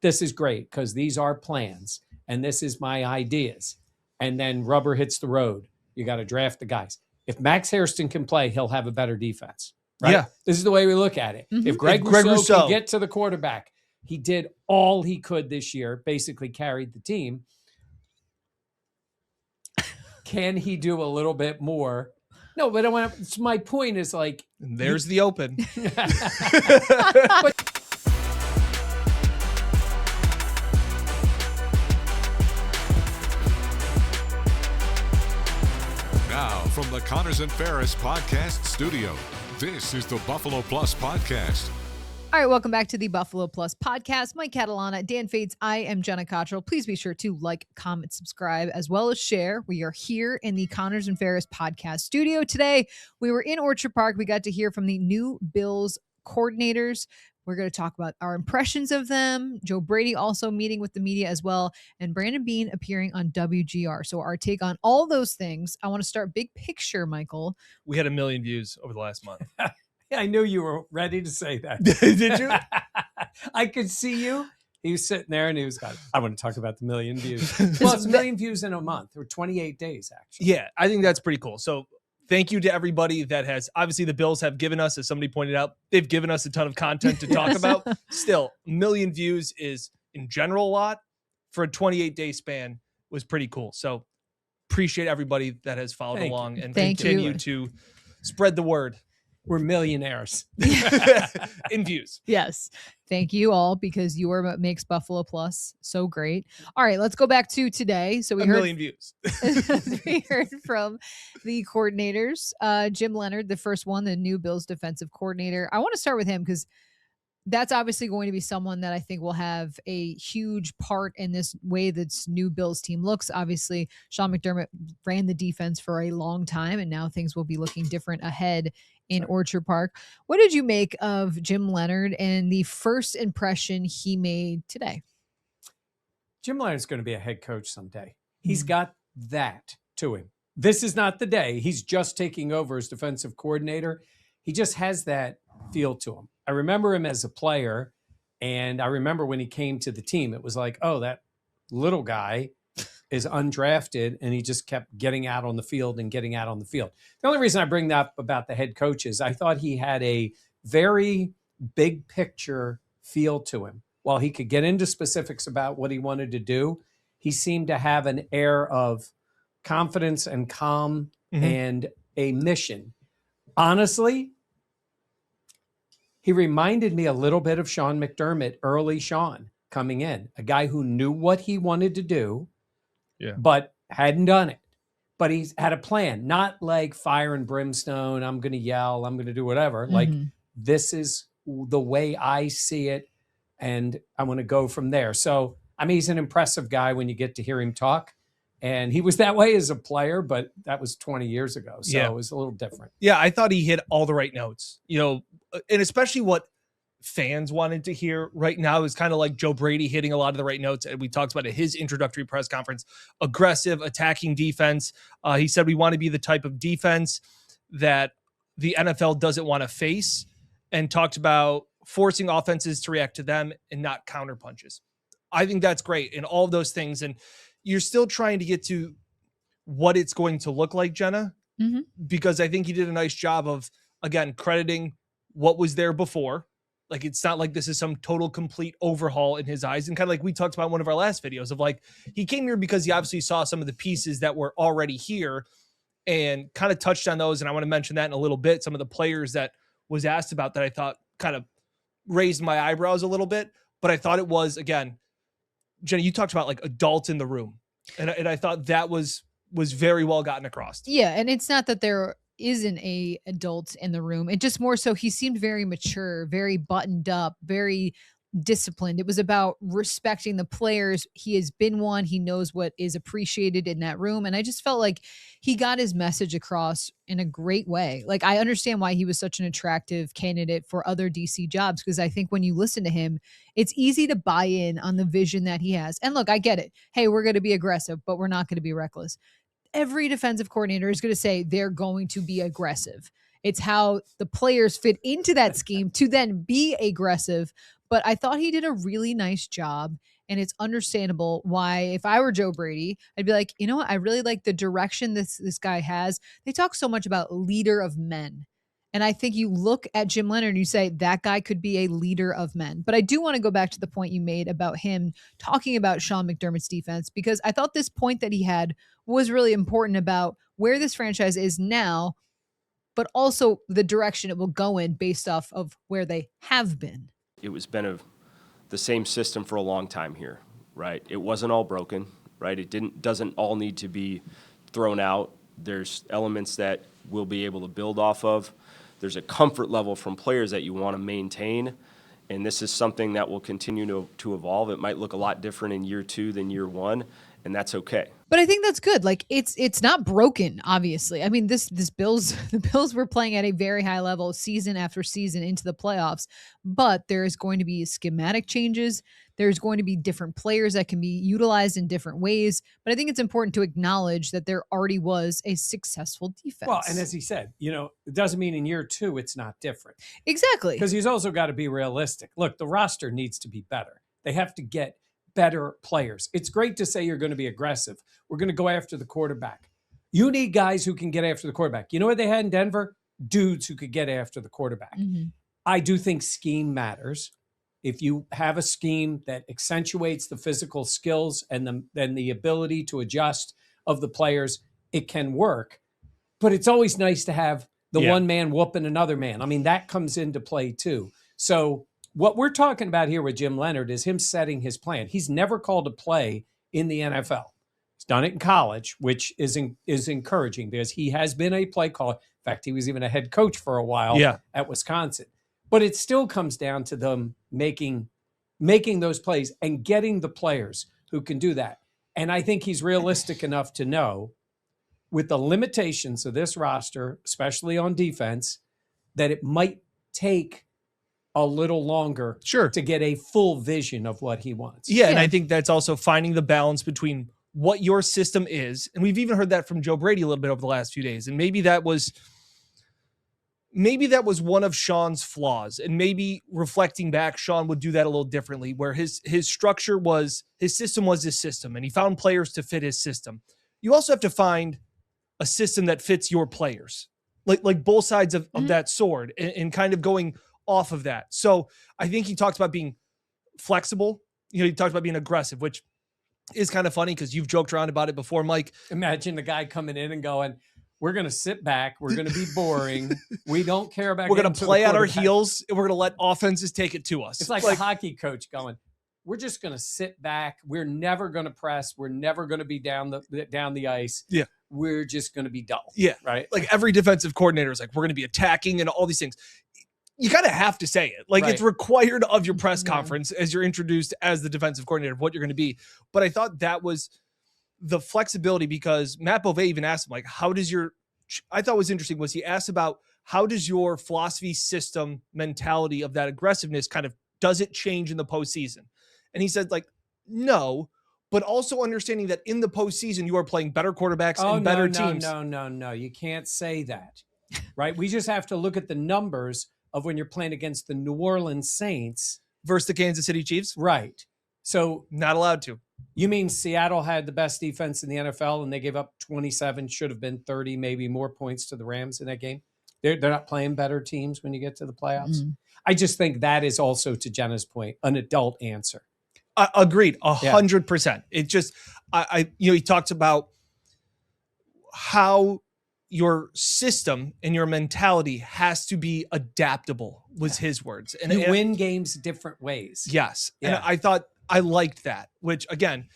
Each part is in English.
this is great because these are plans and this is my ideas. And then rubber hits the road. You got to draft the guys. If Max Hairston can play, he'll have a better defense. Right? Yeah. This is the way we look at it. If Greg Rousseau can get to the quarterback, he did all he could this year, basically carried the team. Can he do a little bit more? No, but my point is like... There's the open. Now, from the Connors and Ferris podcast studio, this is the Buffalo Plus podcast. All right, welcome back to the Buffalo Plus podcast. Mike Catalana, Dan Fates. I am Jenna Cottrell. Please be sure to like, comment, subscribe, as well as share. We are here in the Connors and Ferris podcast studio today. We were in Orchard Park. We got to hear from the new Bills coordinators. We're going to talk about our impressions of them. Joe Brady also meeting with the media as well. And Brandon Beane appearing on WGR. So our take on all those things. I want to start big picture, Michael. We had 1 million views over the last month. I knew you were ready to say that. Did you? I could see you. He was sitting there and he was like, I want to talk about the 1 million views. Well, it's 1 million views in a month or 28 days, actually. Yeah, I think that's pretty cool. So thank you to everybody that has, obviously the Bills have given us, as somebody pointed out, they've given us a ton of content to talk about. Still, 1 million views is in general a lot. For a 28-day span was pretty cool. So appreciate everybody that has followed along and continue to spread the word. We're millionaires in views. Yes. Thank you all, because you are what makes Buffalo Plus so great. All right, let's go back to today. So we heard 1 million views. We heard from the coordinators, Jim Leonhard, the first one, the new Bills defensive coordinator. I want to start with him because that's obviously going to be someone that I think will have a huge part in this way this new Bills team looks. Obviously, Sean McDermott ran the defense for a long time, and now things will be looking different ahead in Orchard Park. What did you make of Jim Leonhard and the first impression he made today? Jim Leonhard's going to be a head coach someday. He's got that to him. This is not the day. He's just taking over as defensive coordinator. He just has that feel to him. I remember him as a player, and I remember when he came to the team, it was like, oh, that little guy is undrafted, and he just kept getting out on the field and getting out on the field. The only reason I bring that up about the head coaches, I thought he had a very big picture feel to him. While he could get into specifics about what he wanted to do, he seemed to have an air of confidence and calm and a mission. Honestly, he reminded me a little bit of Sean McDermott, early Sean coming in, a guy who knew what he wanted to do, but hadn't done it. But he's had a plan, not like fire and brimstone. I'm going to yell, I'm going to do whatever. Like, this is the way I see it, and I want to go from there. So, I mean, he's an impressive guy when you get to hear him talk. And he was that way as a player, but that was 20 years ago. So it was a little different. Yeah, I thought he hit all the right notes, and especially what fans wanted to hear right now is kind of like Joe Brady hitting a lot of the right notes. And we talked about it, his introductory press conference, aggressive attacking defense. He said, we want to be the type of defense that the NFL doesn't want to face, and talked about forcing offenses to react to them and not counter punches. I think that's great in all of those things. And you're still trying to get to what it's going to look like, Jenna, because I think he did a nice job of, again, crediting what was there before. Like, it's not like this is some total complete overhaul in his eyes. And kind of like we talked about in one of our last videos of, like, he came here because he obviously saw some of the pieces that were already here and kind of touched on those. And I want to mention that in a little bit. Some of the players that was asked about that I thought kind of raised my eyebrows a little bit, but I thought it was, again, Jenny, you talked about like adults in the room. And I thought that was very well gotten across. Yeah. And it's not that there isn't a adult in the room. It just more so he seemed very mature, very buttoned up, very disciplined. It was about respecting the players. He has been one. He knows what is appreciated in that room. And I just felt like he got his message across in a great way. Like, I understand why he was such an attractive candidate for other DC jobs, because I think when you listen to him, it's easy to buy in on the vision that he has. And look, I get it. Hey, we're going to be aggressive, but we're not going to be reckless. Every defensive coordinator is going to say they're going to be aggressive. It's how the players fit into that scheme to then be aggressive. but I thought he did a really nice job. And it's understandable why, if I were Joe Brady, I'd be like, you know what? I really like the direction this guy has. They talk so much about leader of men. And I think you look at Jim Leonard and you say that guy could be a leader of men. But I do want to go back to the point you made about him talking about Sean McDermott's defense, because I thought this point that he had was really important about where this franchise is now, but also the direction it will go in based off of where they have been. It was been the same system for a long time here, right? It wasn't all broken, right? It doesn't all need to be thrown out. There's elements that we'll be able to build off of. There's a comfort level from players that you want to maintain, and this is something that will continue to evolve. It might look a lot different in year 2 than year 1, and that's okay. But I think that's good. Like it's not broken, obviously. I mean, the Bills were playing at a very high level season after season into the playoffs, but there is going to be schematic changes. There's going to be different players that can be utilized in different ways. But I think it's important to acknowledge that there already was a successful defense. Well, and as he said, it doesn't mean in year 2 it's not different. Exactly. Because he's also got to be realistic. Look, the roster needs to be better. They have to get better players. It's great to say you're going to be aggressive. We're going to go after the quarterback. You need guys who can get after the quarterback. You know what they had in Denver? Dudes who could get after the quarterback. Mm-hmm. I do think scheme matters. If you have a scheme that accentuates the physical skills and then the ability to adjust of the players, it can work. But it's always nice to have the one man whooping another man. I mean, that comes into play too. So what we're talking about here with Jim Leonard is him setting his plan. He's never called a play in the NFL. He's done it in college, which is encouraging because he has been a play caller. In fact, he was even a head coach for a while at Wisconsin. But it still comes down to them making those plays and getting the players who can do that. And I think he's realistic enough to know, with the limitations of this roster, especially on defense, that it might take a little longer to get a full vision of what he wants. Yeah, and I think that's also finding the balance between what your system is. And we've even heard that from Joe Brady a little bit over the last few days. And maybe that was one of Sean's flaws. And maybe reflecting back, Sean would do that a little differently, where his structure was, his system was his system, and he found players to fit his system. You also have to find a system that fits your players, like both sides of that sword, and kind of going off of that. So I think he talks about being flexible. He talks about being aggressive, which is kind of funny because you've joked around about it before, Mike. Imagine the guy coming in and going, we're going to sit back. We're going to be boring. We don't care about. We're going to play at our heels, and we're going to let offenses take it to us. It's like a hockey coach going, we're just going to sit back. We're never going to press. We're never going to be down the ice. Yeah. We're just going to be dull. Yeah. Right. Like every defensive coordinator is like, we're going to be attacking and all these things. You kind of have to say it. Like it's required of your press conference as you're introduced as the defensive coordinator of what you're going to be. But I thought that was the flexibility, because Matt Bove even asked him, like, I thought was interesting was he asked about how does your philosophy, system, mentality of that aggressiveness does it change in the postseason? And he said, like, no, but also understanding that in the postseason, you are playing better quarterbacks and better teams. No. You can't say that, right? We just have to look at the numbers of when you're playing against the New Orleans Saints versus the Kansas City Chiefs. Right. So not allowed to. You mean Seattle had the best defense in the NFL and they gave up 27, should have been 30, maybe more points to the Rams in that game? They're not playing better teams when you get to the playoffs. I just think that is also, to Jenna's point, an adult answer. Agreed. 100%. It just, he talks about how your system and your mentality has to be adaptable, was his words. And you win games different ways. Yes. Yeah. And I thought I liked that, which again,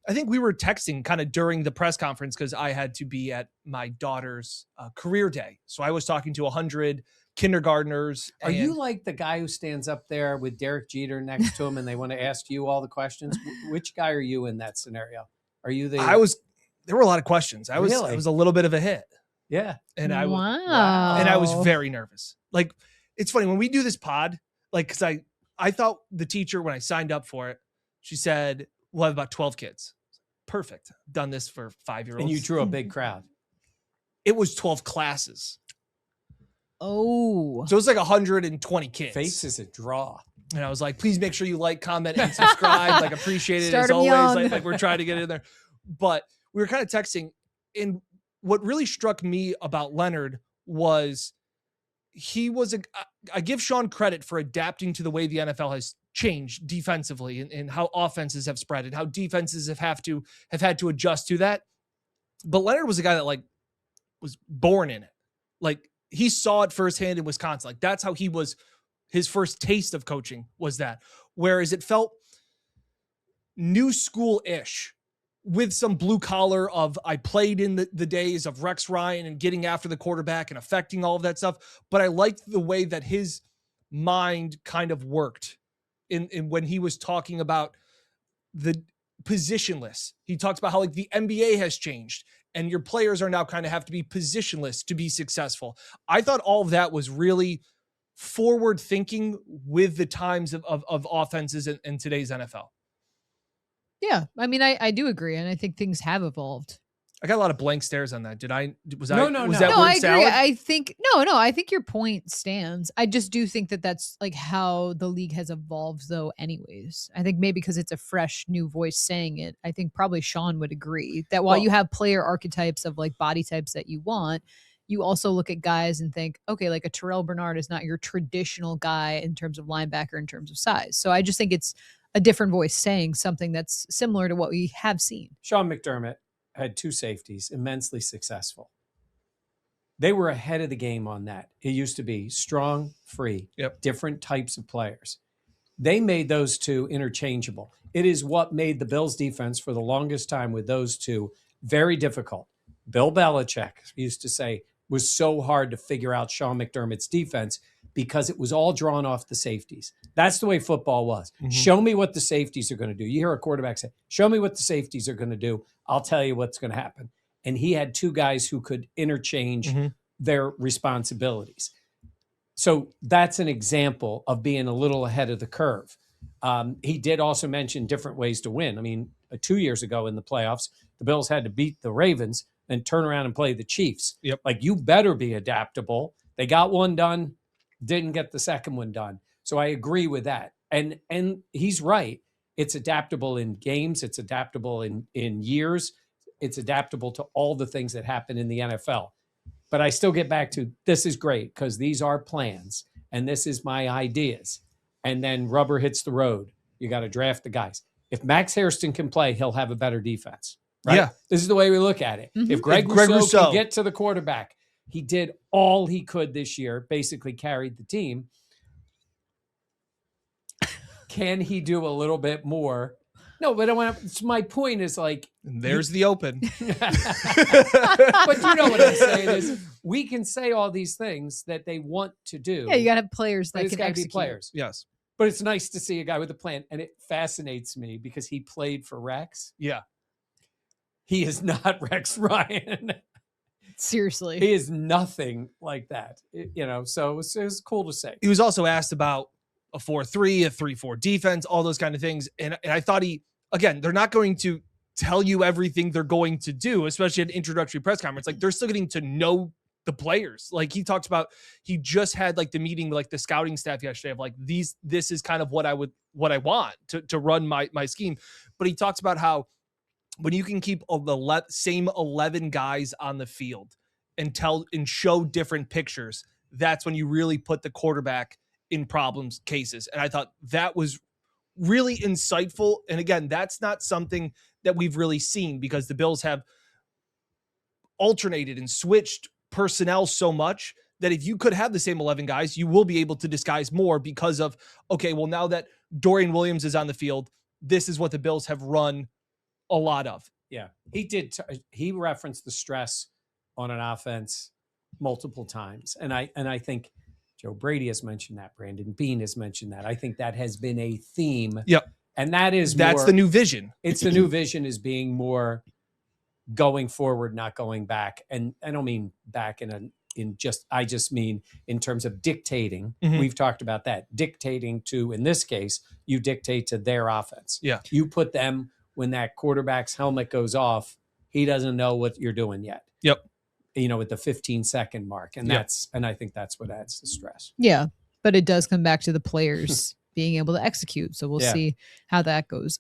I think we were texting kind of during the press conference because I had to be at my daughter's career day. So I was talking to 100 kindergartners. Are you like the guy who stands up there with Derek Jeter next to him and they want to ask you all the questions? Which guy are you in that scenario? Are you the... There were a lot of questions. I was a little bit of a hit. Yeah. And I was very nervous. Like, it's funny when we do this pod, like, cause I thought the teacher, when I signed up for it, she said, we'll have about 12 kids. Perfect. Done this for 5-year-olds. And you drew a big crowd. It was 12 classes. Oh. So it was like 120 kids. Face is a draw. And I was like, please make sure you like, comment, and subscribe. Like, appreciate it Start as 'em always. young. Like we're trying to get in there. But we were kind of texting. And what really struck me about Leonard was I give Sean credit for adapting to the way the NFL has changed defensively and how offenses have spread and how defenses have had to adjust to that. But Leonard was a guy that like was born in it. Like he saw it firsthand in Wisconsin. Like that's how his first taste of coaching was that. Whereas it felt new school-ish with some blue collar of I played in the days of Rex Ryan and getting after the quarterback and affecting all of that stuff. But I liked the way that his mind kind of worked in when he was talking about the positionless. He talks about how like the NBA has changed and your players are now kind of have to be positionless to be successful. I thought all of that was really forward thinking with the times of offenses in today's NFL. Yeah, I mean, I do agree, and I think things have evolved. I got a lot of blank stares on that. Was No. that No, word I agree. salad? I think I think your point stands. I just do think that that's like how the league has evolved, though. Anyways, I think maybe because it's a fresh new voice saying it. I think probably Sean would agree that while you have player archetypes of like body types that you want, you also look at guys and think, okay, like a Terrell Bernard is not your traditional guy in terms of linebacker, in terms of size. So I just think it's a different voice saying something that's similar to what we have seen. Sean McDermott had 2 safeties, immensely successful. They were ahead of the game on that. It used to be strong, free, different types of players. They made those 2 interchangeable. It is what made the Bills defense for the longest time with those 2 very difficult. Bill Belichick used to say it was so hard to figure out Sean McDermott's defense because it was all drawn off the safeties. That's the way football was. Mm-hmm. Show me what the safeties are going to do. You hear a quarterback say, show me what the safeties are going to do. I'll tell you what's going to happen. And he had 2 guys who could interchange their responsibilities. So that's an example of being a little ahead of the curve. He did also mention different ways to win. I mean, 2 years ago in the playoffs, the Bills had to beat the Ravens and turn around and play the Chiefs. Yep. Like, you better be adaptable. They got one done, didn't get the second one done. So I agree with that. And he's right. It's adaptable in games. It's adaptable in years. It's adaptable to all the things that happen in the NFL. But I still get back to, this is great because these are plans and this is my ideas. And then rubber hits the road. You got to draft the guys. If Max Hairston can play, he'll have a better defense. Right? Yeah. This is the way we look at it. Mm-hmm. If Greg Rousseau can get to the quarterback, he did all he could this year, basically carried the team. Can he do a little bit more? No, but my point is like... There's the open. But you know what I'm saying is we can say all these things that they want to do. Yeah, you got to have players that can execute. Be players. Yes. But it's nice to see a guy with a plan. And it fascinates me because he played for Rex. Yeah. He is not Rex Ryan. Seriously. He is nothing like that. So it was cool to say. He was also asked about a 4-3, a 3-4 defense, all those kind of things. And I thought they're not going to tell you everything they're going to do, especially at an introductory press conference. Like, they're still getting to know the players. Like, he talks about, he just had like the meeting with like the scouting staff yesterday of like, this is kind of what I want to run my scheme. But he talks about how when you can keep the same 11 guys on the field and show different pictures, that's when you really put the quarterback in problems cases. And I thought that was really insightful. And again, that's not something that we've really seen because the Bills have alternated and switched personnel so much that if you could have the same 11 guys, you will be able to disguise more because of, okay, well, now that Dorian Williams is on the field, this is what the Bills have run a lot of. Yeah, he did. He referenced the stress on an offense multiple times. And I think Joe Brady has mentioned that. Brandon Beane has mentioned that. I think that has been a theme. Yep. And that's the new vision. It's the new vision is being more going forward, not going back. And I don't mean back I just mean in terms of dictating. Mm-hmm. We've talked about that. Dictating to, in this case, you dictate to their offense. Yeah. You put them when that quarterback's helmet goes off, he doesn't know what you're doing yet. Yep. At the 15-second mark. And I think that's what adds the stress. Yeah. But it does come back to the players being able to execute. So we'll Yeah. see how that goes.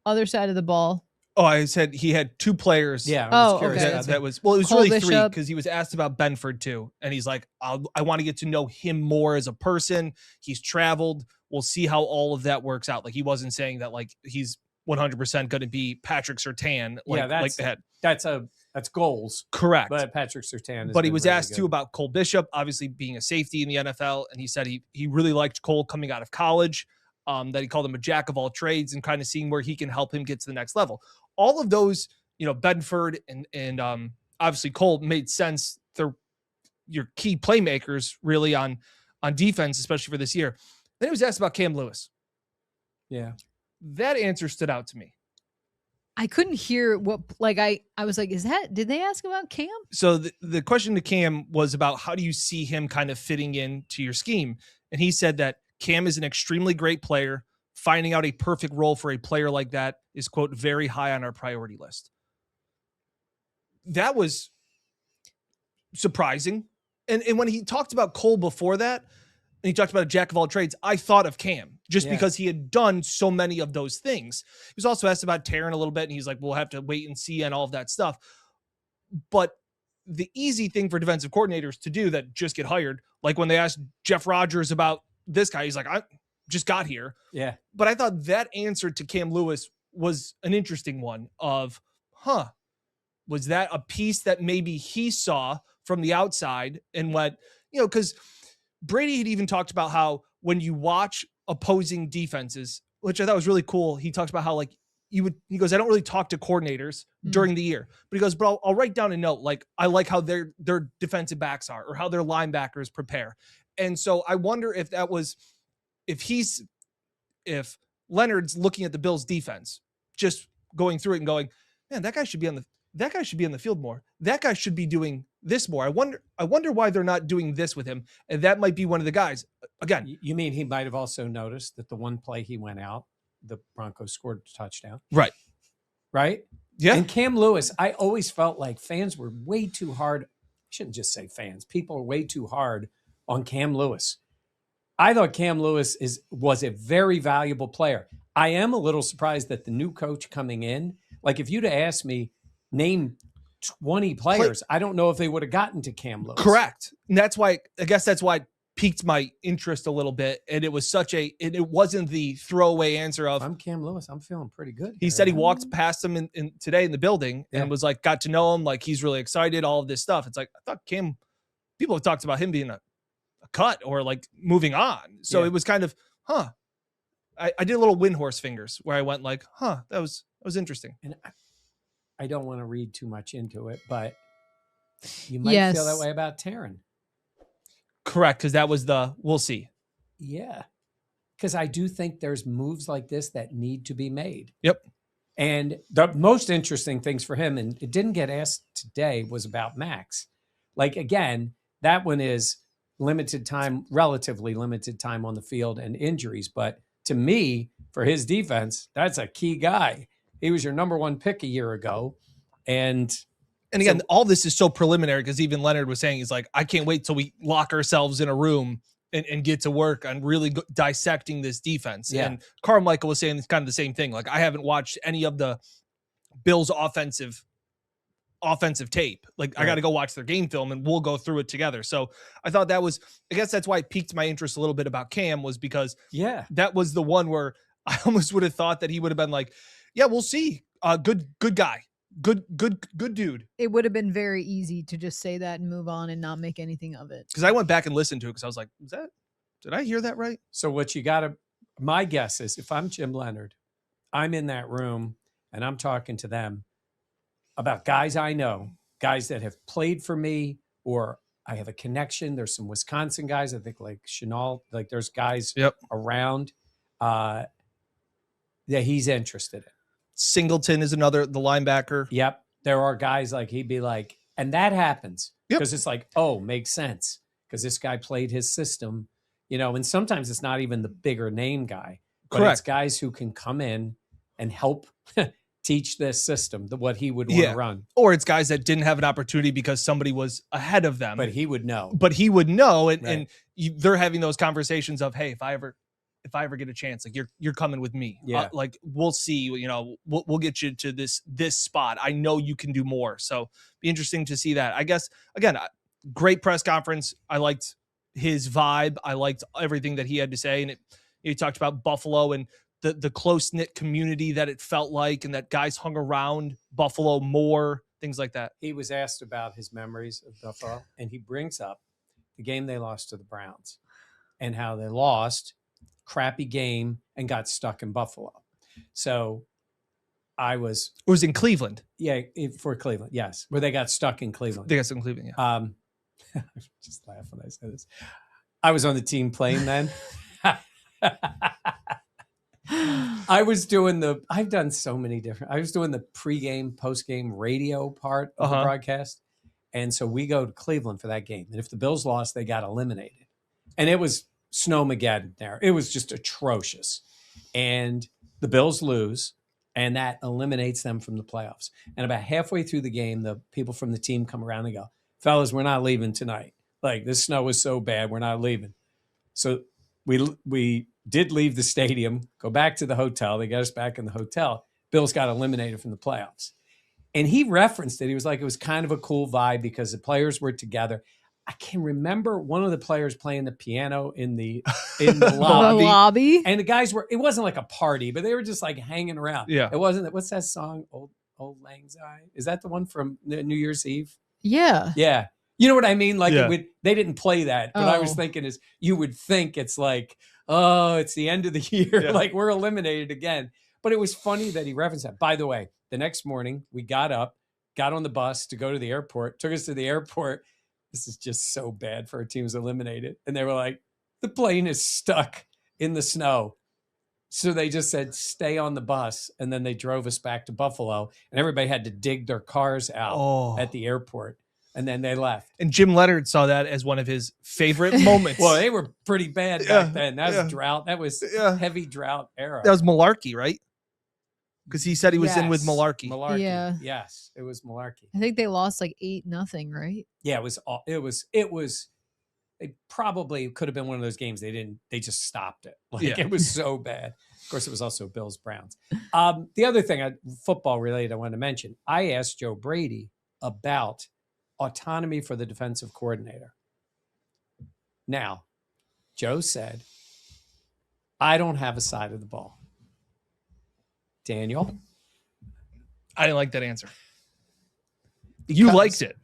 Other side of the ball. Oh, I said he had 2 players. Yeah. I was Oh, curious okay. about That was, well, it was Cole really 3 Bishop. because he was asked about Benford too. And he's like, I want to get to know him more as a person. He's traveled. We'll see how all of that works out. Like, he wasn't saying that like he's 100% going to be Patrick Surtain. Like, Yeah, like that. that's goals. Correct. But Patrick Surtain. But he was asked too about Cole Bishop, obviously being a safety in the NFL. And he said he really liked Cole coming out of college, that he called him a jack of all trades and kind of seeing where he can help him get to the next level. All of those, Benford and obviously Cole made sense. They're your key playmakers really on defense, especially for this year. Then he was asked about Cam Lewis. Yeah. That answer stood out to me. I couldn't hear what, like, I was like, did they ask about Cam? So the question to Cam was about how do you see him kind of fitting into your scheme? And he said that Cam is an extremely great player. Finding out a perfect role for a player like that is, quote, very high on our priority list. That was surprising. And when he talked about Cole before that, and he talked about a jack of all trades, I thought of Cam just because he had done so many of those things. He was also asked about Taron a little bit, and he's like, we'll have to wait and see and all of that stuff. But the easy thing for defensive coordinators to do that just get hired, like when they asked Jeff Rodgers about this guy, he's like, I just got here. Yeah. But I thought that answer to Cam Lewis was an interesting one of, was that a piece that maybe he saw from the outside and what, because Brady had even talked about how when you watch opposing defenses, which I thought was really cool, he talked about how like he goes, I don't really talk to coordinators during the year, but he goes, but I'll write down a note. Like, I like how their defensive backs are or how their linebackers prepare. And so I wonder if that was, if Leonard's looking at the Bills defense, just going through it and going, man, that guy should be on the field more. That guy should be doing this more. I wonder why they're not doing this with him. And that might be one of the guys. Again, You mean he might have also noticed that the one play he went out, the Broncos scored a touchdown. right. Right? Yeah. And Cam Lewis, I always felt like fans were way too hard. I shouldn't just say fans. People are way too hard on Cam Lewis. I thought Cam Lewis was a very valuable player. I am a little surprised that the new coach coming in, like if you'd have asked me, name 20 players, I don't know if they would have gotten to Cam Lewis. Correct. And that's why it piqued my interest a little bit. And it was it wasn't the throwaway answer of, I'm Cam Lewis. I'm feeling pretty good. he said he walked past him in today in the building and was like, got to know him. Like, he's really excited, all of this stuff. It's like, I thought people have talked about him being a cut or like moving on. So it was kind of, I did a little Windhorse fingers where I went like, that was interesting. And I don't want to read too much into it, but you might feel that way about Taron. Correct. Because that was we'll see. Yeah. Because I do think there's moves like this that need to be made. Yep. And the most interesting things for him, and it didn't get asked today, was about Max. Like, again, that one is limited time, relatively limited time on the field and injuries. But to me, for his defense, that's a key guy. He was your number 1 pick a year ago. And again, all this is so preliminary because even Leonard was saying, he's like, I can't wait till we lock ourselves in a room and get to work on really dissecting this defense. Yeah. And Carmichael was saying it's kind of the same thing. Like, I haven't watched any of the Bills offensive tape. Like, I got to go watch their game film and we'll go through it together. So I thought I guess that's why it piqued my interest a little bit about Cam, was because that was the one where I almost would have thought that he would have been like, yeah, we'll see. Good guy. Good dude. It would have been very easy to just say that and move on and not make anything of it. Because I went back and listened to it because I was like, did I hear that right? So what you got to, my guess is if I'm Jim Leonhard, I'm in that room and I'm talking to them about guys I know, guys that have played for me, or I have a connection. There's some Wisconsin guys, I think like Chenal, like there's guys around that he's interested in. Singleton is another, the linebacker. Yep. There are guys like he'd be like, and that happens because it's like, oh, makes sense because this guy played his system, and sometimes it's not even the bigger name guy, but it's guys who can come in and help teach this system, what he would want to run. Or it's guys that didn't have an opportunity because somebody was ahead of them. But he would know. And they're having those conversations of, hey, if I if I ever get a chance, like you're coming with me. Yeah. Like we'll see, we'll get you to this spot. I know you can do more. So be interesting to see that. I guess, again, great press conference. I liked his vibe. I liked everything that he had to say. And he talked about Buffalo and the close-knit community that it felt like, and that guys hung around Buffalo more, things like that. He was asked about his memories of Buffalo, and he brings up the game they lost to the Browns and how they lost, crappy game, and got stuck in Buffalo. So it was in Cleveland. Yeah, for Cleveland, yes, where they got stuck in Cleveland. They got stuck in Cleveland, yeah. I just laugh when I say this. I was on the team plane then. I was doing I've done so many different, I was doing the pregame, postgame radio part of the broadcast. And so we go to Cleveland for that game. And if the Bills lost, they got eliminated. And it was snowmageddon there. It was just atrocious. And the Bills lose, and that eliminates them from the playoffs. And about halfway through the game, the people from the team come around and go, fellas, we're not leaving tonight. Like, this snow is so bad, we're not leaving. So we did leave the stadium, go back to the hotel. They got us back in the hotel. Bills got eliminated from the playoffs. And he referenced it. He was like, it was kind of a cool vibe because the players were together. I can remember one of the players playing the piano in the lobby. And the guys it wasn't like a party, but they were just like hanging around. Yeah. It wasn't, what's that song? Old Lang Syne? Is that the one from New Year's Eve? Yeah. Yeah. You know what I mean? Like they didn't play that, but I was Oh. thinking is you would think it's like, oh, it's the end of the year. Yeah. Like we're eliminated again. But it was funny that he referenced that. By the way, the next morning we got up, got on the bus to go to the airport, took us to the airport. This is just so bad for our teams eliminated. And they were like, the plane is stuck in the snow. So they just said, stay on the bus. And then they drove us back to Buffalo and everybody had to dig their cars out at the airport. And then they left. And Jim Leonhard saw that as one of his favorite moments. Well, they were pretty bad back then. That was drought. That was heavy drought era. That was Malarkey, right? Because he said he was in with Malarkey. Malarkey. Yeah. Yes, it was Malarkey. I think they lost like 8-0, right? Yeah, it probably could have been one of those games they just stopped it. Like it was so bad. Of course, it was also Bills Browns. The other thing, football related, I wanted to mention, I asked Joe Brady about autonomy for the defensive coordinator. Now, Joe said, I don't have a side of the ball. Daniel? I didn't like that answer. You liked it.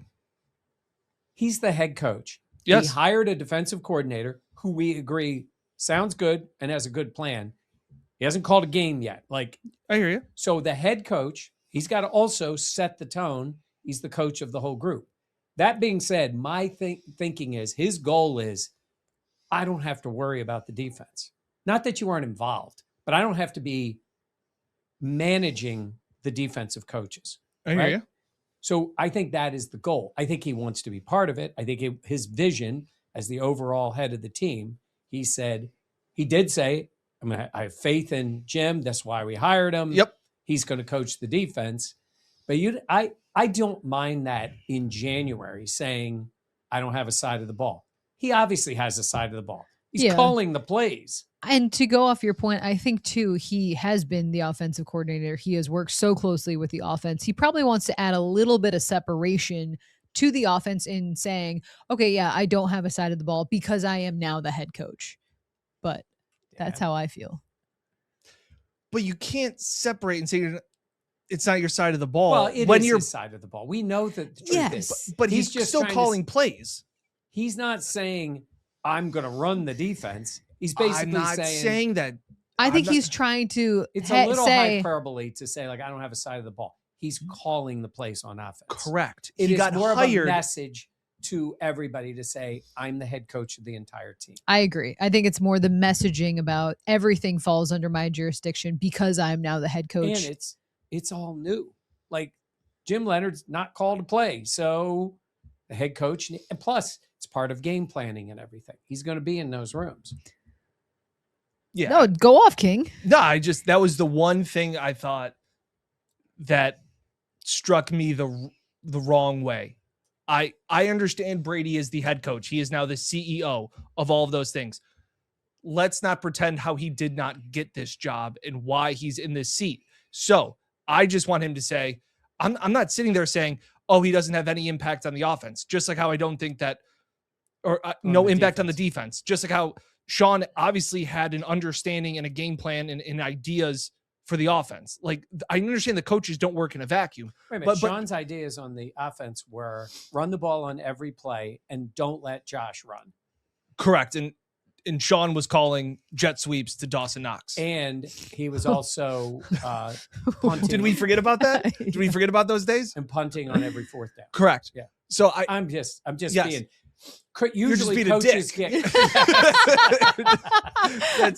He's the head coach. Yes. He hired a defensive coordinator who we agree sounds good and has a good plan. He hasn't called a game yet. Like, I hear you. So the head coach, he's got to also set the tone. He's the coach of the whole group. That being said, my thinking is his goal is I don't have to worry about the defense. Not that you aren't involved, but I don't have to be managing the defensive coaches. I hear you. So I think that is the goal. I think he wants to be part of it. I think his vision as the overall head of the team, he did say, I have faith in Jim. That's why we hired him. Yep. He's going to coach the defense. But I don't mind that in January saying, I don't have a side of the ball. He obviously has a side of the ball. He's calling the plays. And to go off your point, I think too, he has been the offensive coordinator. He has worked so closely with the offense. He probably wants to add a little bit of separation to the offense in saying, okay, yeah, I don't have a side of the ball because I am now the head coach. But that's how I feel. But you can't separate and say it's not your side of the ball. Well, it is his side of the ball. We know that the truth is. But he's just still calling plays. He's not saying, I'm going to run the defense. He's basically saying that. I think he's trying to it's a little hyperbole to say, like, I don't have a side of the ball. He's calling the plays on offense. Correct. It is more of a message to everybody to say, I'm the head coach of the entire team. I agree. I think it's more the messaging about everything falls under my jurisdiction because I'm now the head coach. And it's all new. Like, Jim Leonard's not called to play. So the head coach, and plus it's part of game planning and everything. He's going to be in those rooms. Yeah. No, go off, King. No, that was the one thing I thought that struck me the wrong way. I understand Brady is the head coach. He is now the CEO of all of those things. let's not pretend how he did not get this job and why he's in this seat. So I just want him to say, I'm not sitting there saying, oh, he doesn't have any impact on the offense. Just like how I don't think that, or no impact on the defense. Just like how Sean obviously had an understanding and a game plan and ideas for the offense. Like, I understand the coaches don't work in a vacuum. Wait a minute. Sean's ideas on the offense were run the ball on every play and don't let Josh run. Correct. And Sean was calling jet sweeps to Dawson Knox. And he was also punting. Did we forget about that? Did we forget about those days? And punting on every fourth down. Correct. Yeah. So I'm just yes. being. Usually being coaches get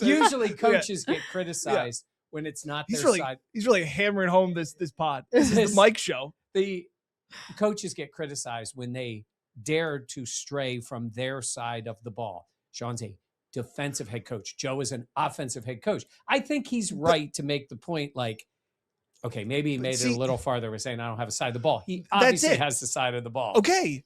usually coaches get criticized when it's not their side. He's really hammering home this pod. This is the Mike show. The coaches get criticized when they dare to stray from their side of the ball. Sean's a defensive head coach. Joe is an offensive head coach. I think he's right to make the point, like, okay, maybe he made it a little farther with saying I don't have a side of the ball. He obviously has the side of the ball. Okay.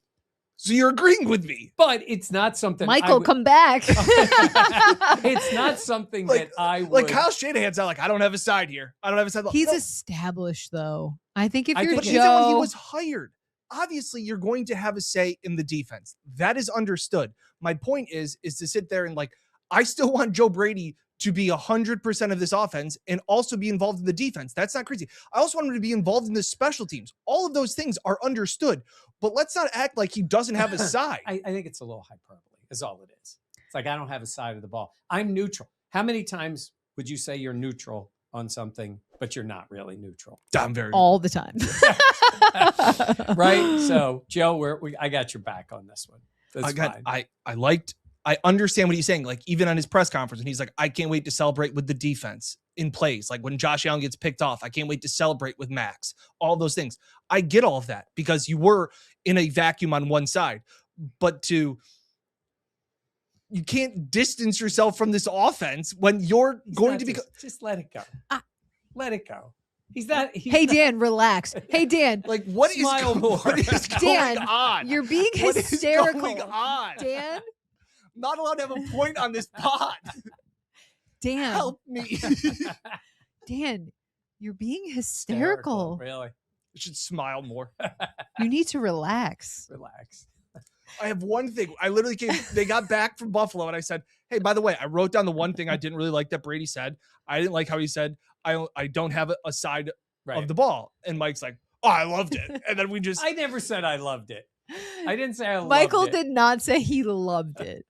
So you're agreeing with me. But it's not something Michael, come back. It's not something that I would. Like Kyle Shanahan's not like, I don't have a side here. I don't have a side. He's established, though. I think if you're but Joe. isn't when he was hired. Obviously, you're going to have a say in the defense. That is understood. My point is to sit there and like, I still want Joe Brady to be 100% of this offense and also be involved in the defense. That's not crazy. I also want him to be involved in the special teams. All of those things are understood, but let's not act like he doesn't have a side. I think it's a little hyperbole is all it is. It's like, I don't have a side of the ball. I'm neutral. How many times would you say you're neutral on something, but you're not really neutral? I'm very all the time. Right? So, Joe, I got your back on this one. That's fine. I understand what he's saying. Like, even on his press conference, and he's like, I can't wait to celebrate with the defense in plays. Like when Josh Allen gets picked off, I can't wait to celebrate with Max. All those things. I get all of that because you were in a vacuum on one side, but you can't distance yourself from this offense when you're going to be. Just let it go. Let it go. He's not. Hey, Dan, relax. Hey, Dan. Like, what is Dan, going on? You're being hysterical. What is going on? Dan? I'm not allowed to have a point on this pod. Dan. Help me. Dan, you're being hysterical. Really? You should smile more. You need to relax. Relax. I have one thing. I literally they got back from Buffalo and I said, hey, by the way, I wrote down the one thing I didn't really like that Brady said. I didn't like how he said, I don't have a side of the ball. And Mike's like, oh, I loved it. And then I never said I loved it. I didn't say I loved it. Michael did not say he loved it.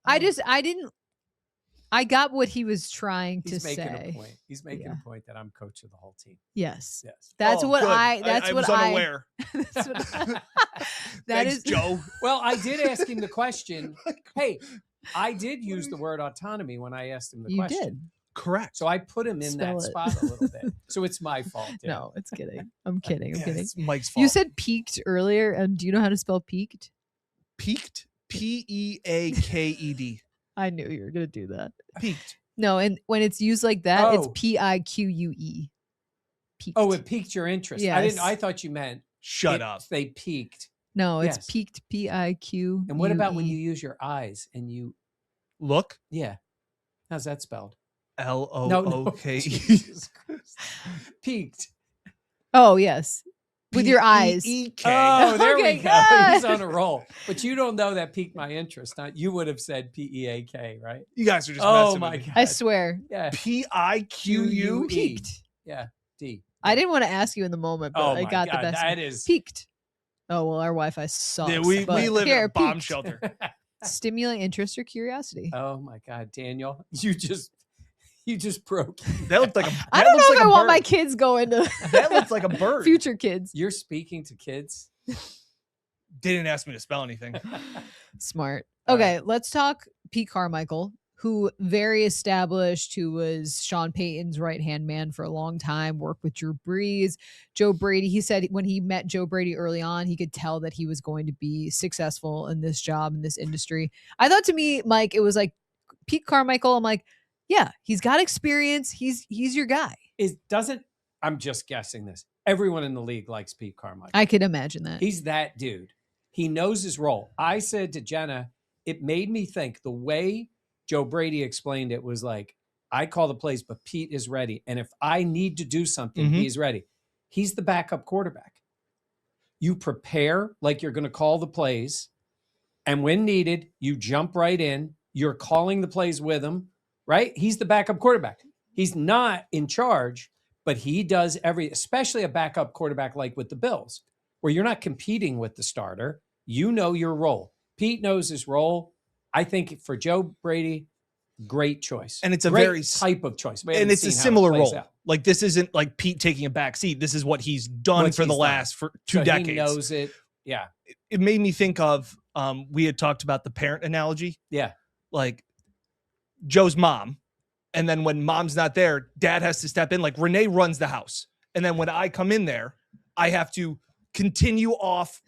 I got what he was trying to say. He's making a point that I'm coach of the whole team. Yes. Yes. That's what good. I was unaware. Thanks, Joe. Well, I did ask him the question. Hey, I did use the word autonomy when I asked him the question. You did. Correct. So I put him in Spell that it. spot a little bit. So it's my fault. Yeah. No, it's kidding. I'm kidding. I'm kidding. It's Mike's fault. You said peaked earlier, and do you know how to spell peaked? Peaked? Peaked. I knew you were going to do that. Peaked. No, and when it's used like that, it's PIQUE. Peaked. Oh, it piqued your interest. Yes. I thought you meant Shut up. They peaked. No, it's Yes. peaked. PIQ. And what about when you use your eyes and you Look? Yeah. How's that spelled? LOOK. Jesus Christ. Peaked. Oh, yes. With your eyes. P-E-E-K. Oh, there Okay, we go. good. He's on a roll. But you don't know that piqued my interest. You would have said PEAK, right? You guys are just Oh messing my with me. God. I swear. Yeah. PIQU. Peaked. Yeah. D. I didn't want to ask you in the moment, but Oh I my got God. the best. That is Peaked. Oh, well, our Wi-Fi sucks. Yeah, we but live here, in a bomb peaked. shelter. Stimulate interest or curiosity. Oh my God, Daniel. You just broke. That looked like I don't know if I want my kids going to That looks like a bird. future kids. You're speaking to kids. Didn't ask me to spell anything. Smart. All Okay, let's talk Pete Carmichael, who very established, who was Sean Payton's right-hand man for a long time, worked with Drew Brees. Joe Brady, he said when he met Joe Brady early on, he could tell that he was going to be successful in this job, in this industry. I thought to me, Mike, it was like Pete Carmichael. I'm like, yeah, he's got experience. He's your guy. I'm just guessing this. Everyone in the league likes Pete Carmichael. I could imagine that. He's that dude. He knows his role. I said to Jenna, it made me think the way Joe Brady explained it was like, I call the plays, but Pete is ready. And if I need to do something, he's ready. He's the backup quarterback. You prepare like you're going to call the plays. And when needed, you jump right in. You're calling the plays with him, right? He's the backup quarterback. He's not in charge, but he does especially a backup quarterback like with the Bills, where you're not competing with the starter. You know your role. Pete knows his role. I think for Joe Brady, great choice. And it's a great very type of choice. And it's a similar role. Like, this isn't like Pete taking a back seat. This is what he's done for the last 2 decades. He knows it. Yeah. It made me think of, we had talked about the parent analogy. Yeah. Like Joe's mom. And then when mom's not there, dad has to step in. Like, Renee runs the house. And then when I come in there, I have to continue off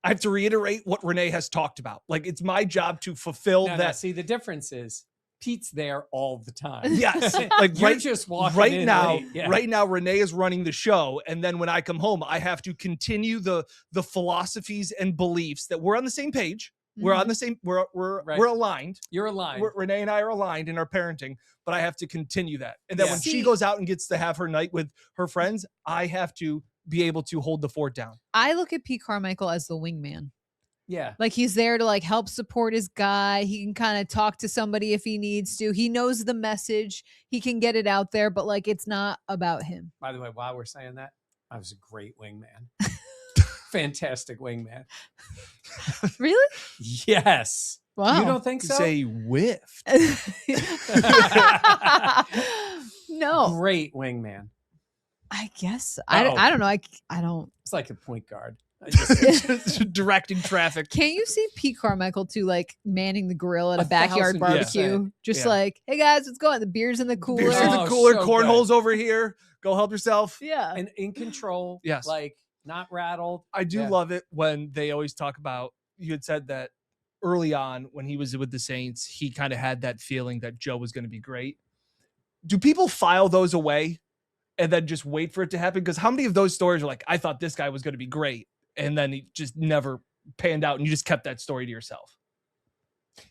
I have to reiterate what Renee has talked about. Like, it's my job to fulfill that. Now, see, the difference is Pete's there all the time. Yes. Like, You're just walking right in now, late. Yeah. right now, Renee is running the show. And then when I come home, I have to continue the philosophies and beliefs that we're on the same page. We're on the same, we're aligned. You're aligned. Renee and I are aligned in our parenting, but I have to continue that. And then when she See- goes out and gets to have her night with her friends, I have to be able to hold the fort down. I look at Pete Carmichael as the wingman. Yeah. Like, he's there to like help support his guy. He can kind of talk to somebody if he needs to. He knows the message. He can get it out there, but like, it's not about him. By the way, while we're saying that, I was a great wingman. Fantastic wingman. Really? Yes. Wow. You don't think so? Say whiffed. No, Great wingman. I guess Uh-oh. I don't know. I don't. It's like a point guard. Directing traffic. Can't you see Pete Carmichael too, like manning the grill at a 1,000%. backyard barbecue? Just Yeah. like, hey guys, what's going? The beer's in the cooler. Beers in Oh, the cooler, so cornholes over here. Go help yourself. Yeah. And in control. Yes. Like not rattled. I do Yeah. love it when they always talk about, you had said that early on when he was with the Saints, he kind of had that feeling that Joe was going to be great. Do people file those away and then just wait for it to happen? Because how many of those stories are like, I thought this guy was going to be great, and then he just never panned out and you just kept that story to yourself?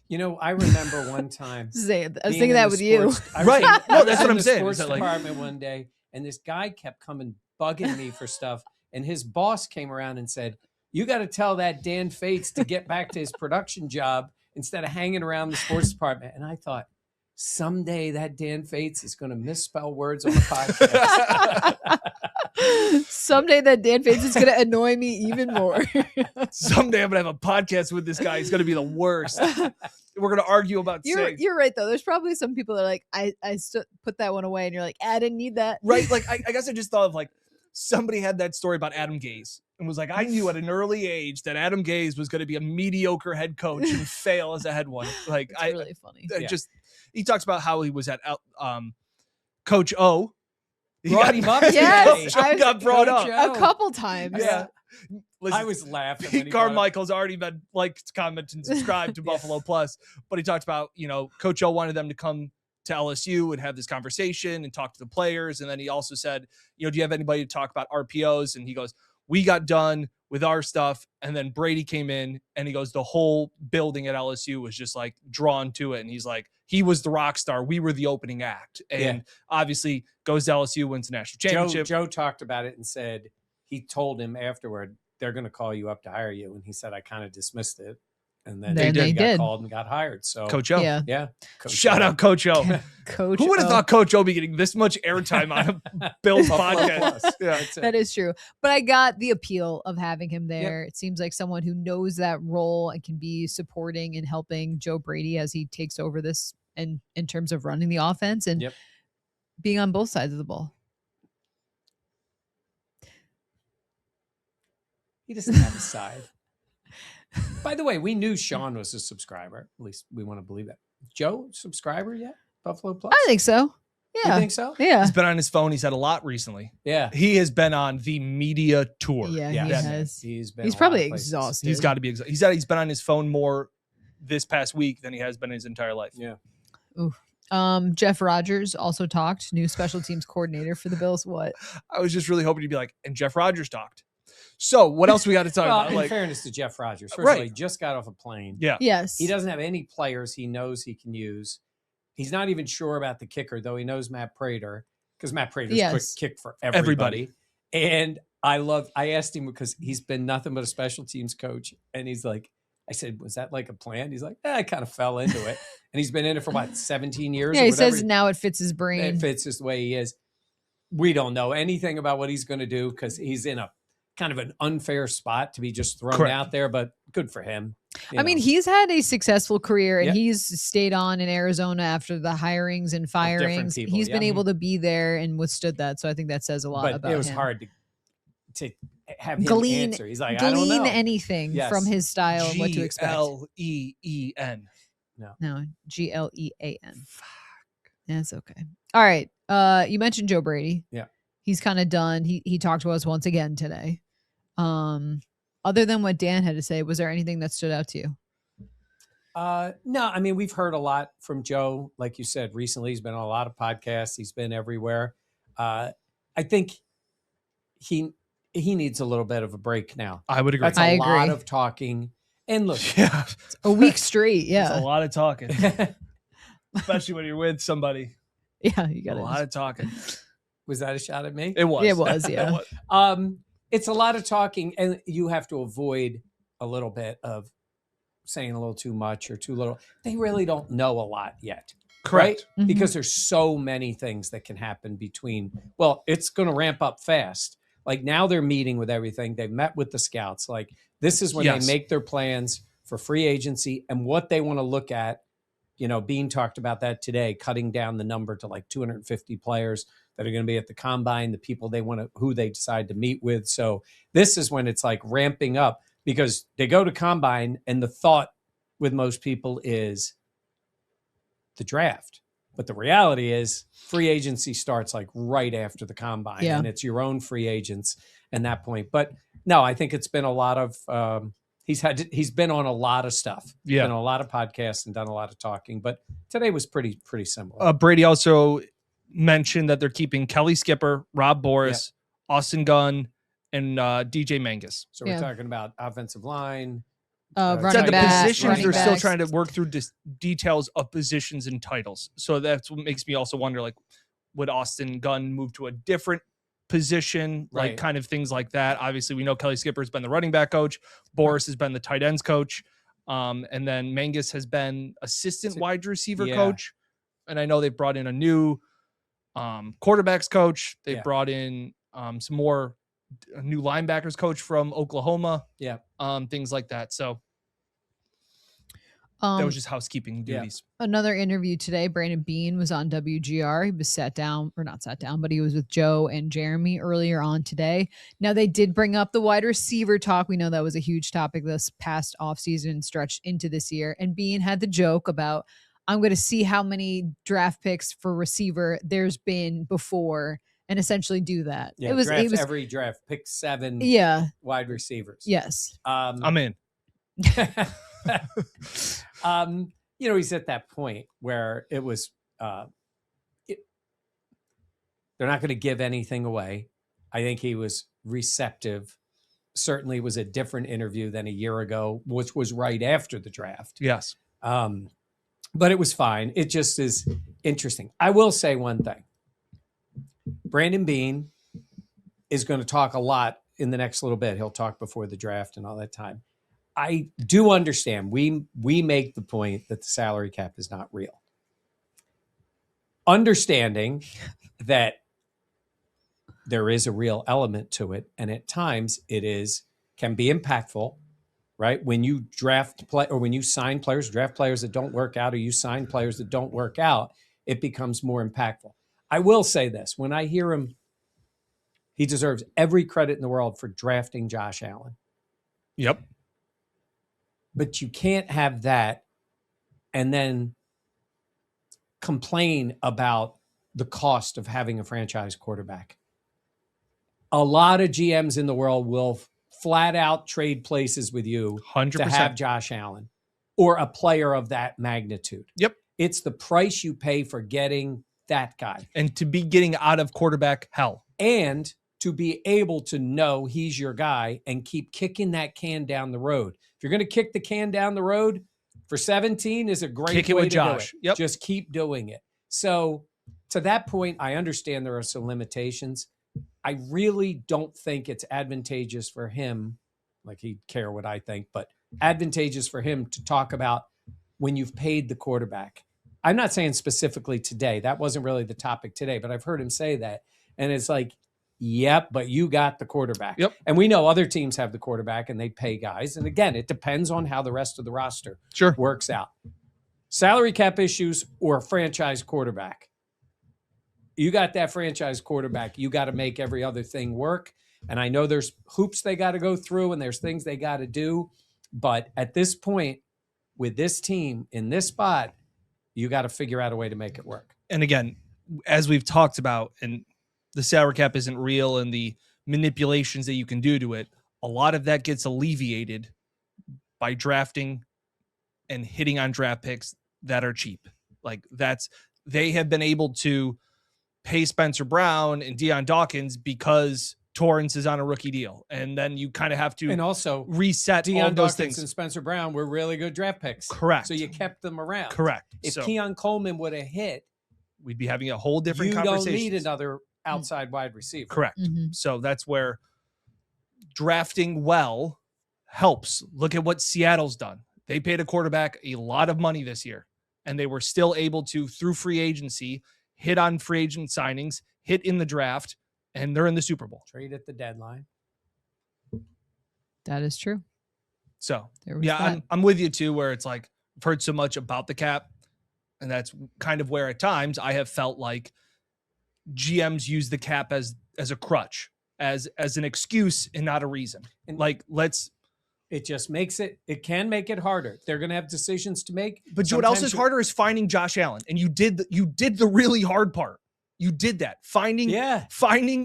You know, I remember one time. I was thinking being in that the with you. sports- I was Right. in- No, I was that's in what I'm the saying. Sports Is that like- department one day, and this guy kept coming bugging me for stuff, and his boss came around and said, "You got to tell that Dan Fates to get back to his production job instead of hanging around the sports department." And I thought, someday that Dan Fates is going to misspell words on the podcast. Someday that Dan Fates is going to annoy me even more. Someday I'm going to have a podcast with this guy. He's going to be the worst. We're going to argue about saying. You're right though. There's probably some people that are like, I put that one away, and you're like, I didn't need that. Right. Like, I guess I just thought of like, somebody had that story about Adam Gase and was like, I knew at an early age that Adam Gase was going to be a mediocre head coach and fail as a head one. Like, It's really funny. I just, he talks about how he was at Coach O. He Brought him up. Yes, Coach O got brought Coach up. O. A couple times. Yeah. Listen, I was laughing. when he Pete brought up- Carmichael's already been liked, comment, and subscribed to Buffalo Plus, but he talked about, Coach O wanted them to come to LSU and have this conversation and talk to the players. And then he also said, do you have anybody to talk about RPOs? And he goes, we got done with our stuff. And then Brady came in, and he goes, the whole building at LSU was just like drawn to it. And he's like, he was the rock star. We were the opening act. And obviously goes to LSU, wins the national championship. Joe talked about it and said he told him afterward, they're going to call you up to hire you. And he said, I kind of dismissed it. And then Then he they got did. called and got hired. So Coach O. Yeah. yeah. Coach Shout O. out Coach O. Coach. Who would have O. thought Coach O be getting this much airtime on a Bills Buffalo podcast? Plus. Yeah. That's it. That is true. But I got the appeal of having him there. It seems like someone who knows that role and can be supporting and helping Joe Brady as he takes over this, and in terms of running the offense and Yep. being on both sides of the ball. He doesn't have a side. By the way, we knew Sean was a subscriber. At least we want to believe that. Joe, subscriber yet? Buffalo Plus? I think so. You Yeah. think so? Yeah. He's been on his phone. He's had a lot recently. Yeah. He has been on the media tour. Yeah, Yes. he has. He's been He's a lot probably of places. exhausted. He's got to be exhausted. He said he's been on his phone more this past week than he has been his entire life. Yeah. Jeff Rogers also talked, new special teams coordinator for the Bills. What? I was just really hoping you'd be like, and Jeff Rogers talked. So what else we got to talk Well, about? in Like, fairness to Jeff Rogers, first Right. of all, he just got off a plane. yeah, Yes. He doesn't have any players he knows he can use. He's not even sure about the kicker, though he knows Matt Prater, because Matt Prater's Yes. quick kick for everybody. Everybody. And I asked him because he's been nothing but a special teams coach. And he's like, I said, was that like a plan? He's like, I kind of fell into it. And he's been in it for what, 17 years? Yeah, or he whatever. says now it fits his brain. It fits just the way he is. We don't know anything about what he's going to do because he's in a kind of an unfair spot to be just thrown Correct. out there, but good for him. You I mean, know. he's had a successful career and Yeah. he's stayed on in Arizona after the hirings and firings. people, He's been yeah. able to be there and withstood that. So I think that says a lot but about it was him. hard to have him Glean- answer. He's like, I don't Glean know. anything Yes. from his style and what to expect. Glean. No, Glean. That's okay. All right. You mentioned Joe Brady. Yeah. He's kind of done. He talked to us once again today. Other than what Dan had to say, was there anything that stood out to you? No, I mean, we've heard a lot from Joe. Like you said, recently he's been on a lot of podcasts. He's been everywhere. I think he needs a little bit of a break now. I would agree. That's I a lot agree. of talking. And look, Yeah, A week straight. it's Yeah. a lot of talking, especially when you're with somebody. Yeah. You A got lot it. of talking. was that a shot at me? It was. It was, yeah. It was. It's a lot of talking, and you have to avoid a little bit of saying a little too much or too little. They really don't know a lot yet. Correct. Right? Mhm. Because there's so many things that can happen between. Well, it's going to ramp up fast. Like now they're meeting with everything. They've met with the scouts. Like this is when Yes. they make their plans for free agency and what they want to look at. You know, Bean talked about that today, cutting down the number to like 250 players that are going to be at the combine, the people they want to, who they decide to meet with. So this is when it's like ramping up because they go to combine and the thought with most people is the draft. But the reality is free agency starts like right after the combine Yeah. and it's your own free agents at that point. But no, I think it's been a lot of, he's been on a lot of stuff. Yeah. Been on a lot of podcasts and done a lot of talking, but today was pretty similar. Brady also mentioned that they're keeping Kelly Skipper, Rob Boris, Austin Gunn, and DJ Mangus. So we're Yeah. talking about offensive line. Running Said the backs, positions, running they're still backs. trying to work through details of positions and titles. So that's what makes me also wonder, like, would Austin Gunn move to a different position? Like, Right. kind of things like that. Obviously, we know Kelly Skipper's been the running back coach. Boris has been the tight ends coach. And then Mangus has been assistant wide receiver Yeah. coach. And I know they've brought in a new quarterbacks coach. They've Yeah. brought in some more new linebackers coach from Oklahoma. Yeah. Things like that. So that was just housekeeping yeah. duties. Another interview today. Brandon Bean was on WGR. He was not sat down, but he was with Joe and Jeremy earlier on today. Now they did bring up the wide receiver talk. We know that was a huge topic this past offseason stretched into this year. And Bean had the joke about, I'm going to see how many draft picks for receiver there's been before and essentially do that. Yeah, it was every draft, pick 7 yeah. wide receivers. Yes. I'm in. You know, he's at that point where it was, they're not going to give anything away. I think he was receptive. Certainly was a different interview than a year ago, which was right after the draft. Yes. But it was fine. It just is interesting. I will say one thing. Brandon Bean is going to talk a lot in the next little bit. He'll talk before the draft and all that time. I do understand. We make the point that the salary cap is not real. Understanding that there is a real element to it, and at times it can be impactful, right? When you draft play or when you sign players, draft players that don't work out, or you sign players that don't work out, it becomes more impactful. I will say this: when I hear him, he deserves every credit in the world for drafting Josh Allen. Yep. But you can't have that and then complain about the cost of having a franchise quarterback. A lot of GMs in the world will flat out trade places with you 100%. to have Josh Allen or a player of that magnitude. Yep. It's the price you pay for getting that guy And to be getting out of quarterback hell. and to be able to know he's your guy and keep kicking that can down the road. If you're going to kick the can down the road for 17 is a great Kick it way with to Josh. do it. Yep. Just keep doing it. So to that point, I understand there are some limitations. I really don't think it's advantageous for him, like he'd care what I think, but advantageous for him to talk about when you've paid the quarterback. I'm not saying specifically today. That wasn't really the topic today, but I've heard him say that. And it's like, yep, but you got the quarterback. Yep. And we know other teams have the quarterback and they pay guys. And again, it depends on how the rest of the roster works out. Salary cap issues or a franchise quarterback. You got that franchise quarterback. You got to make every other thing work. And I know there's hoops they got to go through and there's things they got to do. But at this point, with this team in this spot, you got to figure out a way to make it work. And again, as we've talked about, and the salary cap isn't real and the manipulations that you can do to it, a lot of that gets alleviated by drafting and hitting on draft picks that are cheap. Like they have been able to pay Spencer Brown and Deion Dawkins because Torrance is on a rookie deal. And then you kind of have to also reset all Deion those Dawkins things. and Spencer Brown were really good draft picks. Correct. So you kept them around. Correct. If So Keon Coleman would have hit, we'd be having a whole different you conversation. don't need another outside wide receiver. Correct. So that's where drafting well helps. Look at what Seattle's done. They paid a quarterback a lot of money this year, and they were still able to, through free agency, hit on free agent signings, hit in the draft, and they're in the Super Bowl. Trade at the deadline. That is true. So, There was yeah, that. I'm with you too, where it's like, I've heard so much about the cap, and that's kind of where at times I have felt like GMs use the cap as a crutch, as an excuse and not a reason. And like, it just makes it can make it harder. They're going to have decisions to make. But what else Sometimes is harder is finding Josh Allen. And you did the really hard part. You did that. Finding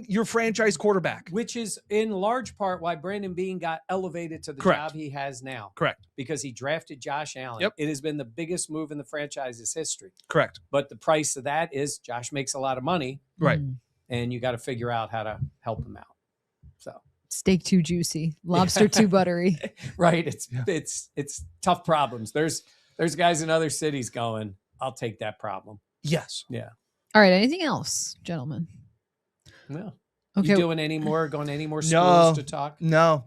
your franchise quarterback. Which is in large part why Brandon Beane got elevated to the Correct. job he has now. Correct. Because he drafted Josh Allen. Yep. It has been the biggest move in the franchise's history. Correct. But the price of that is Josh makes a lot of money. Right. And you got to figure out how to help him out. So Steak too juicy, lobster too buttery. right. It's tough problems. There's guys in other cities going, I'll take that problem. Yes. Yeah. All right. Anything else, gentlemen? No. Okay. You going any more schools to talk? No.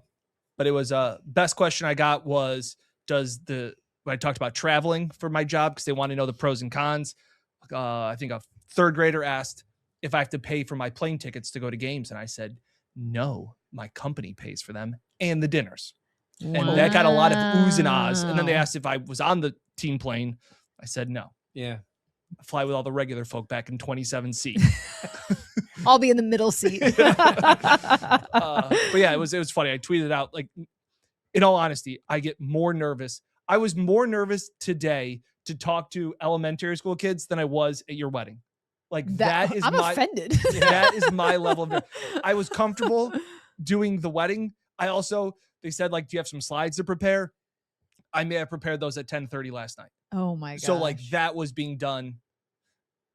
But it was best question I got was, when I talked about traveling for my job, because they want to know the pros and cons. I think a third grader asked if I have to pay for my plane tickets to go to games. And I said, no, my company pays for them and the dinners. And that got a lot of oohs and ahs. And then they asked if I was on the team plane. I said, no. Yeah. I fly with all the regular folk back in 27C. I'll be in the middle seat. But yeah, it was funny. I tweeted out, like, in all honesty, I get more nervous. I was more nervous today to talk to elementary school kids than I was at your wedding. Like that is I'm offended. That is my level of. I was comfortable doing the wedding. They said, like, do you have some slides to prepare? I may have prepared those at 10:30 last night. Oh my god. So like that was being done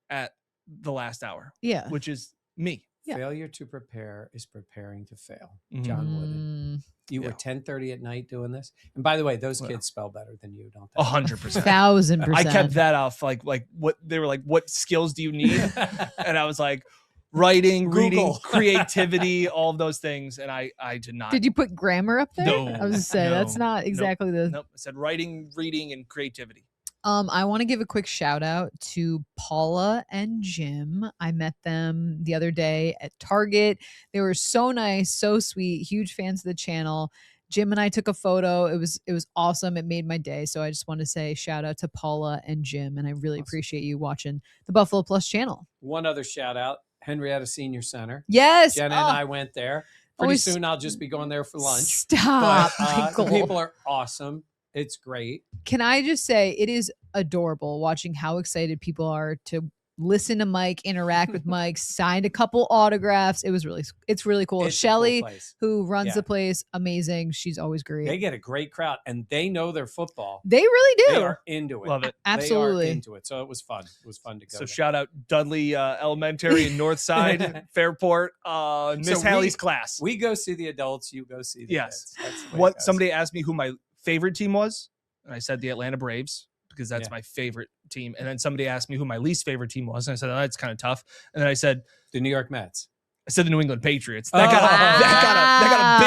at the last hour. Yeah. Which is me. Yeah. Failure to prepare is preparing to fail. John Wooden. You were 10:30 at night doing this. And by the way, those kids spell better than you, don't they? 100%. 1,000%. I kept that off. Like what they were like, what skills do you need? And I was like, writing, reading, creativity, all of those things. And I did not. Did you put grammar up there? No. I was just saying that's not exactly the. Nope. I said writing, reading, and creativity. I want to give a quick shout out to Paula and Jim. I met them the other day at Target. They were so nice, so sweet, huge fans of the channel. Jim and I took a photo. It was awesome. It made my day. So I just want to say shout out to Paula and Jim. And I really appreciate you watching the Buffalo Plus channel. One other shout out, Henrietta Senior Center. Yes. Jenna and I went there. Pretty soon I'll just be going there for lunch. Stop. But the people are awesome. It's great. Can I just say it is adorable watching how excited people are to listen to Mike, interact with Mike, signed a couple autographs. It's really cool. It's a cool Shelly, place. who runs Yeah. the place, amazing. She's always great. They get a great crowd, and they know their football. They really do. They are into it. Love it. Absolutely. They are into it. So it was fun. It was fun to go. So there. shout out Dudley Elementary in Northside, Fairport, Miss So Hallie's class. We go see the adults. You go see the Yes. kids. That's the way it What goes. somebody asked me who my favorite team was, and I said the Atlanta Braves because that's Yeah. my favorite team. And then somebody asked me who my least favorite team was, and I said, oh, that's kind of tough. And then I said The New York Mets. the New England Patriots. Oh, That got wow. a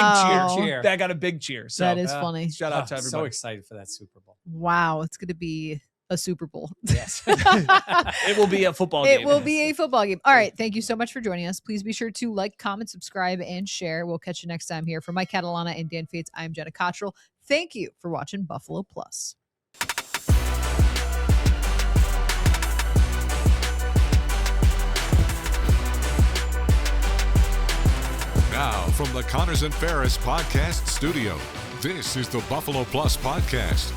big cheer. Cheer. That got a big cheer. So that is uh, funny. shout out to So everybody. excited for that Super Bowl. Wow, it's going to be a Super Bowl. Yes. It will be a football game. It will be a football game. All right. Thank you so much for joining us. Please be sure to like, comment, subscribe, and share. We'll catch you next time here. For Mike Catalana and Dan Fates, I'm Jenna Cottrell. Thank you for watching Buffalo Plus. Now, from the Connors and Ferris Podcast Studio, this is the Buffalo Plus Podcast.